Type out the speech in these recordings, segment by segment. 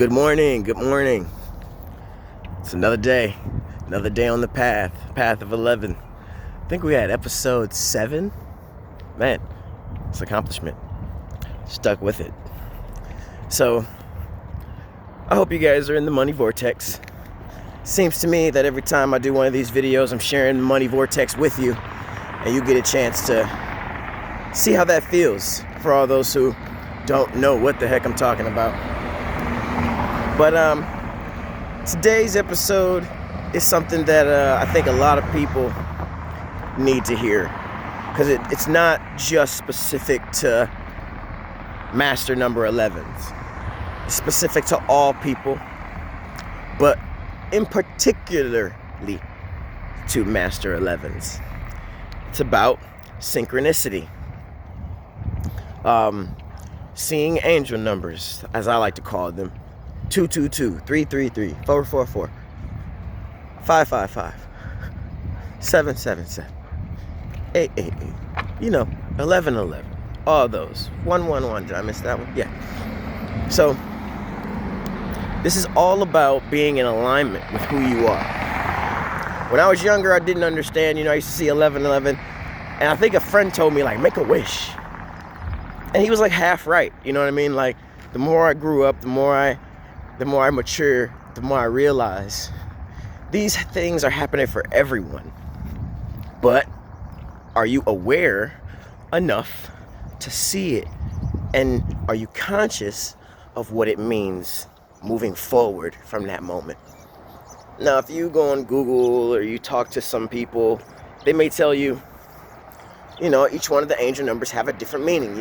Good morning. It's another day on the path of 11. I think we had episode 7. Man, it's an accomplishment. Stuck with it. So, I hope you guys are in the money vortex. Seems to me that every time I do one of these videos, I'm sharing the money vortex with you, and you get a chance to see how that feels for all those who don't know what the heck I'm talking about. But today's episode is something that I think a lot of people need to hear, because it's not just specific to master number 11s. It's specific to all people, but in particularly to master 11s. It's about synchronicity. Seeing angel numbers, as I like to call them. 222, 333, 444, 555, 777, 888, 1111, all those. 111, did I miss that one? Yeah. So, this is all about being in alignment with who you are. When I was younger, I didn't understand, I used to see 1111, and I think a friend told me, make a wish. And he was half right, you know what I mean? The more I grew up, the more I mature, the more I realize these things are happening for everyone. But are you aware enough to see it? And are you conscious of what it means moving forward from that moment? Now, if you go on Google or you talk to some people, they may tell you, each one of the angel numbers have a different meaning,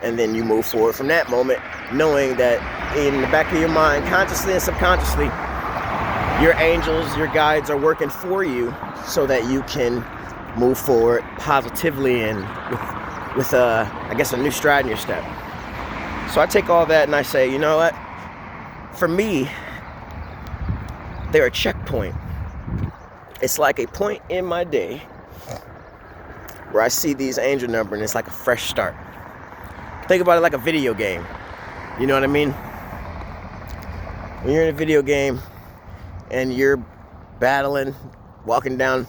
and then you move forward from that moment, knowing that in the back of your mind, consciously and subconsciously, your angels, your guides are working for you so that you can move forward positively and with a new stride in your step. So I take all that and I say, you know what? For me, they're a checkpoint. It's like a point in my day where I see these angel numbers and it's like a fresh start. Think about it like a video game. You know what I mean? When you're in a video game and you're battling, walking down,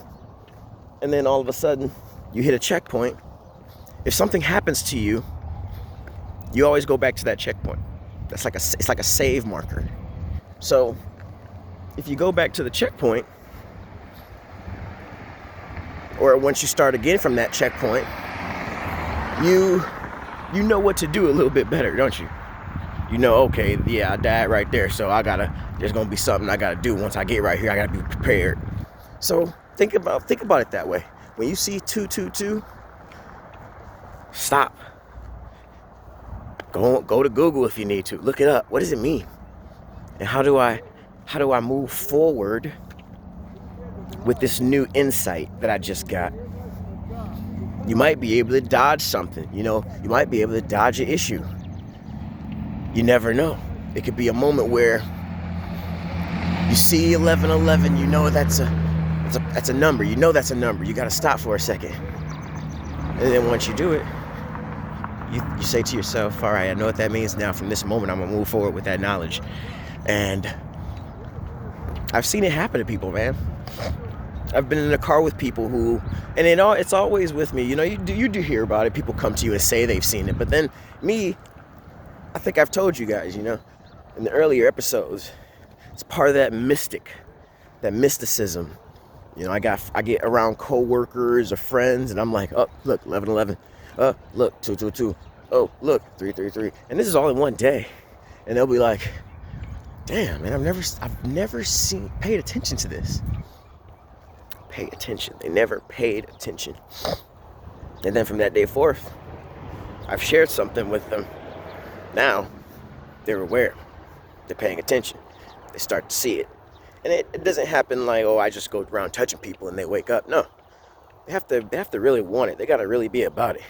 and then all of a sudden you hit a checkpoint. If something happens to you, you always go back to that checkpoint. It's like a save marker. So if you go back to the checkpoint, or once you start again from that checkpoint, you know what to do a little bit better, don't you? Okay, yeah, I died right there, so there's gonna be something I gotta do once I get right here. I gotta be prepared. So think about it that way. When you see 222, stop. Go to Google if you need to. Look it up. What does it mean? And how do I move forward with this new insight that I just got? You might be able to dodge something. You might be able to dodge an issue. You never know. It could be a moment where you see 1111, that's a number. That's a number. You got to stop for a second. And then once you do it, you say to yourself, all right, I know what that means now. From this moment, I'm going to move forward with that knowledge. And I've seen it happen to people, man. I've been in a car with people who, and it's always with me. You do hear about it. People come to you and say they've seen it. But then me, I think I've told you guys, in the earlier episodes, it's part of that mysticism. I get around coworkers or friends, and I'm like, oh, look, 1111. Oh, look, 222. Oh, look, 333. And this is all in one day. And they'll be like, damn, man, I've never paid attention to this. Pay attention. They never paid attention. And then from that day forth, I've shared something with them. Now they're aware. They're paying attention. They start to see it. And it doesn't happen I just go around touching people and they wake up. No. They have to really want it. They got to really be about it.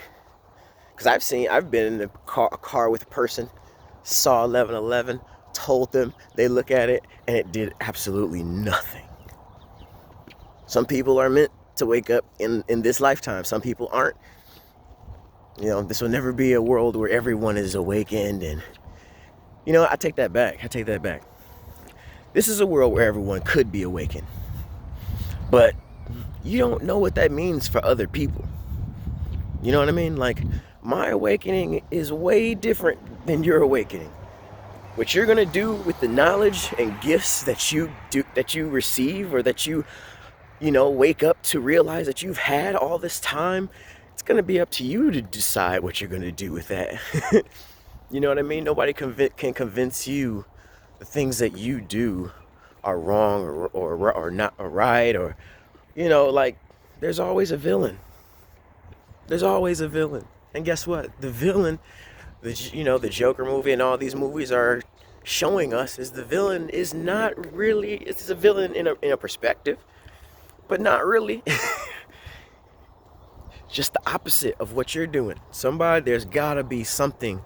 Because I've been in a car with a person, saw 1111, told them, they look at it, and it did absolutely nothing. Some people are meant to wake up in this lifetime. Some people aren't. This will never be a world where everyone is awakened and You know, I take that back. This is a world where everyone could be awakened. But you don't know what that means for other people. You know what I mean? Like, my awakening is way different than your awakening. What you're gonna do with the knowledge and gifts that you receive, or that you wake up to realize that you've had all this time, it's gonna be up to you to decide what you're gonna do with that. You know what I mean? Nobody can convince you the things that you do are wrong or not right, or like, there's always a villain. There's always a villain. And guess what? The villain, the Joker movie and all these movies are showing us, is the villain is not really, it's a villain in a perspective, but not really. Just the opposite of what you're doing. There's gotta be something.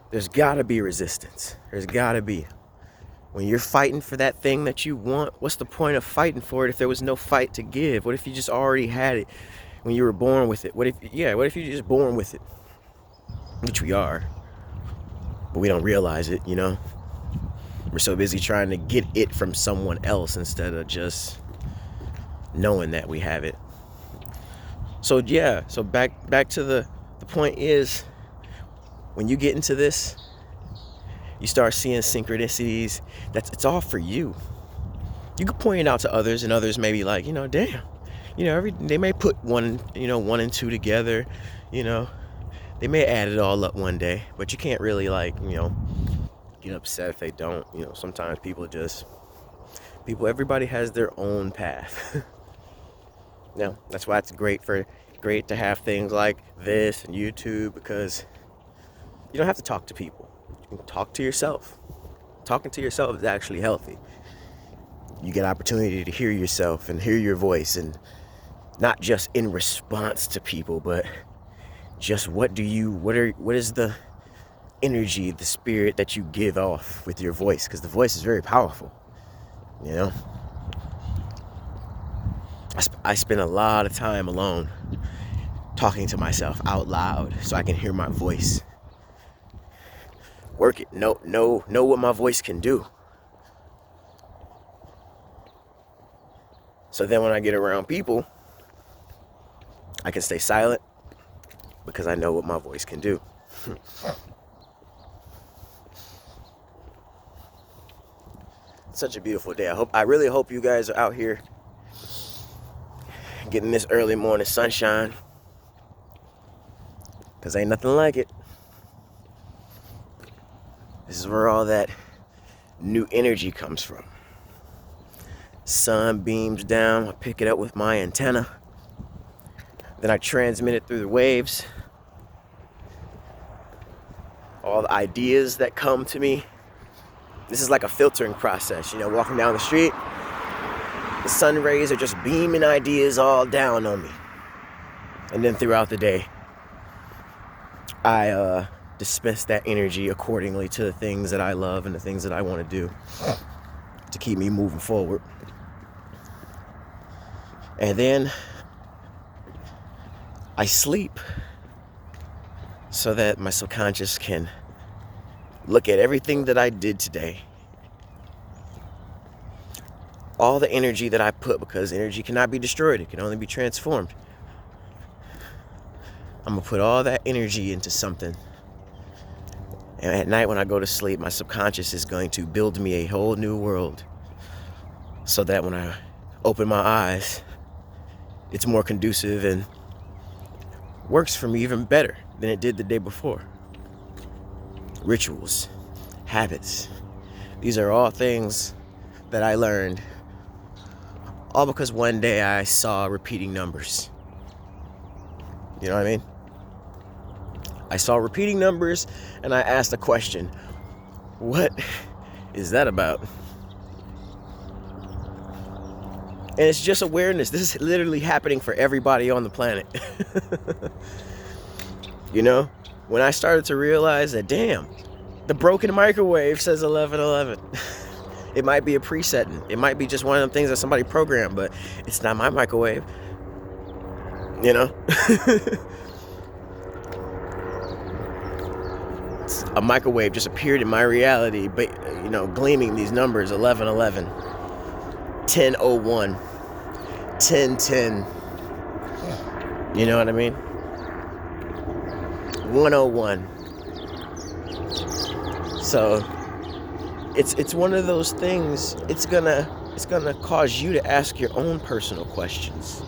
There's gotta be resistance. There's gotta be. When you're fighting for that thing that you want, what's the point of fighting for it if there was no fight to give? What if you just already had it when you were born with it? What if you're just born with it? Which we are. But we don't realize it, We're so busy trying to get it from someone else instead of just knowing that we have it. So back to the point is, when you get into this, you start seeing synchronicities. It's all for you. You can point it out to others, and others may be like, damn, they may put one and two together, they may add it all up one day, but you can't really get upset if they don't. Sometimes everybody has their own path. Now, that's why it's great to have things like this and YouTube, because you don't have to talk to people. You can talk to yourself. Talking to yourself is actually healthy. You get opportunity to hear yourself and hear your voice, and not just in response to people, but just what is the energy, the spirit that you give off with your voice, because the voice is very powerful. I spend a lot of time alone talking to myself out loud so I can hear my voice. Work it. Know what my voice can do. So then when I get around people, I can stay silent because I know what my voice can do. Such a beautiful day. I really hope you guys are out here getting this early morning sunshine, because ain't nothing like it. This is where all that new energy comes from. Sun beams down, I pick it up with my antenna, then I transmit it through the waves. All the ideas that come to me, this is like a filtering process. Walking down the street, the sun rays are just beaming ideas all down on me. And then throughout the day, I dispense that energy accordingly to the things that I love and the things that I want to do to keep me moving forward. And then I sleep so that my subconscious can look at everything that I did today. All the energy that I put, because energy cannot be destroyed, it can only be transformed. I'm going to put all that energy into something. And at night when I go to sleep, my subconscious is going to build me a whole new world, so that when I open my eyes, it's more conducive and works for me even better than it did the day before. Rituals, habits, these are all things that I learned, all because one day I saw repeating numbers. You know what I mean? I saw repeating numbers and I asked a question. What is that about? And it's just awareness. This is literally happening for everybody on the planet. When I started to realize that, damn, the broken microwave says 11:11. It might be a presetting. It might be just one of them things that somebody programmed, but it's not my microwave. a microwave just appeared in my reality, but gleaming these numbers: 11:11, 10:01, 10:10. You know what I mean? 101. So it's one of those things. It's gonna cause you to ask your own personal questions.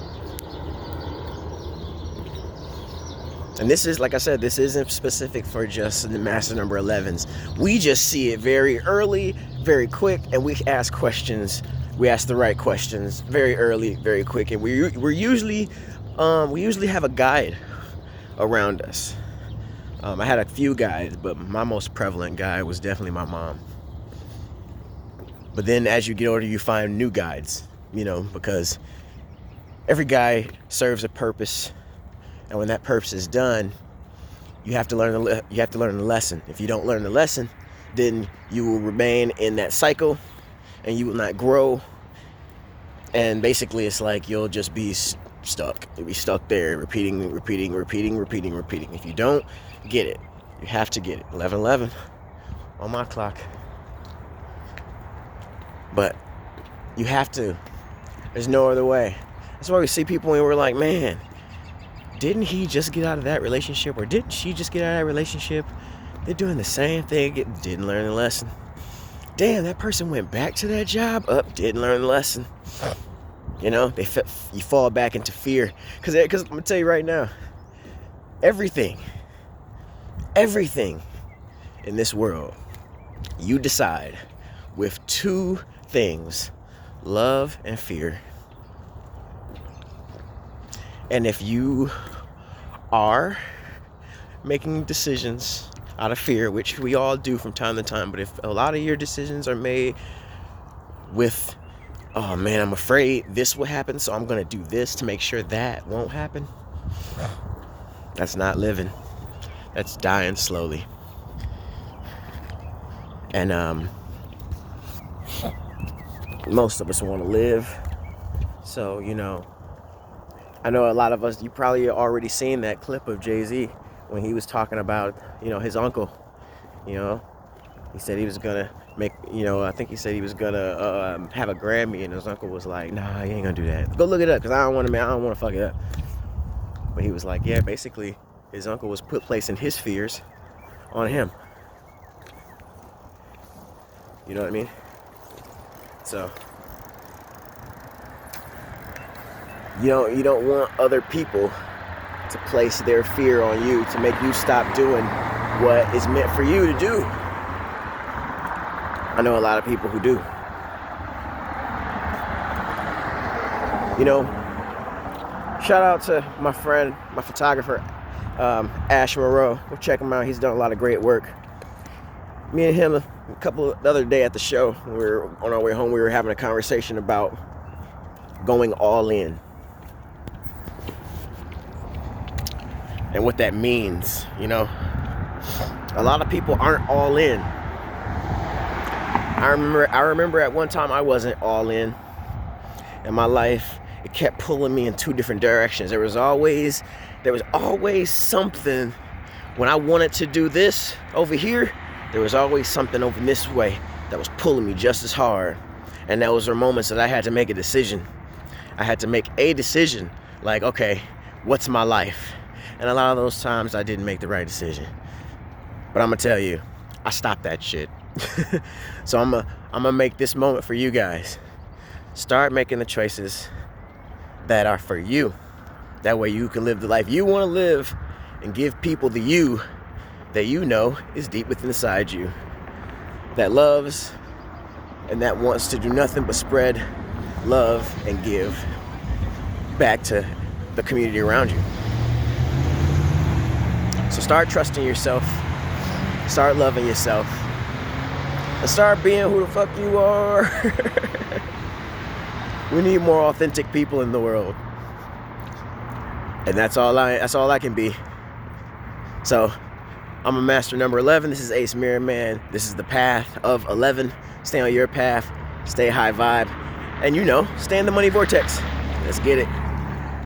And this is, like I said, this isn't specific for just the master number 11s. We just see it very early, very quick, and we ask questions. We ask the right questions very early, very quick, and we usually have a guide around us. I had a few guides, but my most prevalent guide was definitely my mom. But then as you get older, you find new guides, because every guide serves a purpose. And when that purpose is done, you have to learn the lesson. If you don't learn the lesson, then you will remain in that cycle and you will not grow. And basically it's like you'll just be stuck. You'll be stuck there, repeating. If you don't get it, you have to get it. 11:11 on my clock. But you have to. There's no other way. That's why we see people and we're like, man, didn't he just get out of that relationship? Or didn't she just get out of that relationship? They're doing the same thing. Didn't learn the lesson. Damn, that person went back to that job. Didn't learn the lesson. You fall back into fear. Because I'm going to tell you right now, everything in this world, you decide with two things: love and fear. And if you are making decisions out of fear, which we all do from time to time, but if a lot of your decisions are made with, oh man, I'm afraid this will happen, so I'm going to do this to make sure that won't happen, that's not living. That's dying slowly. And most of us want to live. So, I know a lot of us, you probably already seen that clip of Jay-Z when he was talking about, his uncle. He said he was gonna make, I think he said he was gonna have a Grammy, and his uncle was like, nah, he ain't gonna do that. Go look it up, because I don't want to fuck it up. But he was like, yeah, basically his uncle was placing his fears on him. You know what I mean? So you don't want other people to place their fear on you to make you stop doing what is meant for you to do. I know a lot of people who do. Shout out to my friend, my photographer, Ash Moreau. Go check him out. He's done a lot of great work. Me and him, the other day at the show, when we were on our way home, we were having a conversation about going all in. And what that means, A lot of people aren't all in. I remember at one time I wasn't all in. In my life, it kept pulling me in two different directions. There was always something. When I wanted to do this over here, there was always something over this way that was pulling me just as hard. And those were moments that I had to make a decision. I had to make a decision, like, okay, what's my life? And a lot of those times I didn't make the right decision. But I'm gonna tell you, I stopped that shit. So I'm gonna make this moment for you guys. Start making the choices that are for you. That way you can live the life you want to live and give people the you that you know is deep within inside you, that loves and that wants to do nothing but spread love and give back to the community around you. So start trusting yourself, start loving yourself, and start being who the fuck you are. We need more authentic people in the world. And that's all I can be. So I'm a master number 11. This is Ace Mirror Man. This is the path of 11. Stay on your path, stay high vibe, and stay in the money vortex. Let's get it.